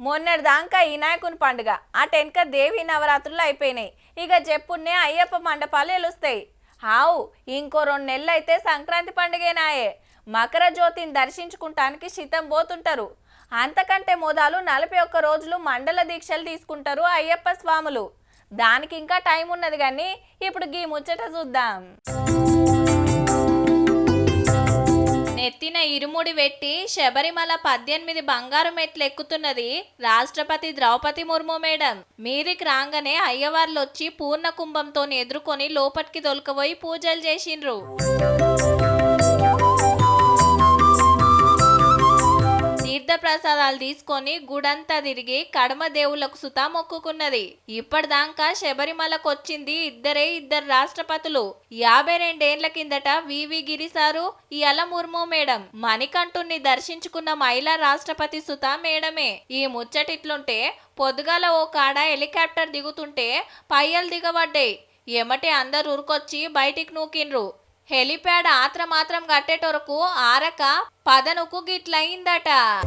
మొన్నటిదాకా వినాయకుని పండుగ అటెనక దేవి నవరాత్రులు అయిపోయినాయి. ఇక చెప్పున్నే అయ్యప్ప మండపాలు ఎలుస్తాయి. హావు ఇంకో 2 నెలలు అయితే సంక్రాంతి పండుగేనాయే. మకర జ్యోతిని దర్శించుకుంటానికి శితం పోతుంటారు. అంతకంటే మొదలు 41 రోజులు మండల దీక్షలు తీసుకుంటారు అయ్యప్ప స్వాములు. దానికి ఇంకా టైం ఉన్నది కానీ ఇప్పుడు గీ ముచ్చట చూద్దాం. నెత్తిన ఇరుముడి పెట్టి శబరిమల 18 బంగారు మెట్లు ఎక్కుతున్నది రాష్ట్రపతి ద్రౌపది ముర్ము మేడం. మీదికి రాగానే అయ్యవార్లు వచ్చి పూర్ణ కుంభంతో ఎదుర్కొని లోపటికి తొలకపోయి పూజలు చేసిండ్రు. తీర్థ ప్రసాదాలు తీసుకొని గుడంతా తిరిగి కడమ దేవుళ్లకు సుతా మొక్కుకున్నది. ఇప్పటిదాకా శబరిమలకు వచ్చింది ఇద్దరు రాష్ట్రపతులు. 52 ఏళ్ల కిందట వివి గిరిసారు, ఇయాల ముర్ము మేడం. మణికంఠుణ్ణి దర్శించుకున్న మహిళా రాష్ట్రపతి సుతా మేడమే. ఈ ముచ్చటిట్లుంటే పొద్దుగాల ఓ కాడ హెలికాప్టర్ దిగుతుంటే పయ్యలు దిగబడ్డాయి. ఎమటే అందరు ఉరుకొచ్చి బయటికి నూకిండ్రు. హెలిప్యాడ్ ఆత్రమాత్రం కట్టేటొరకు ఆరక పదనుకు గిట్లయిందట.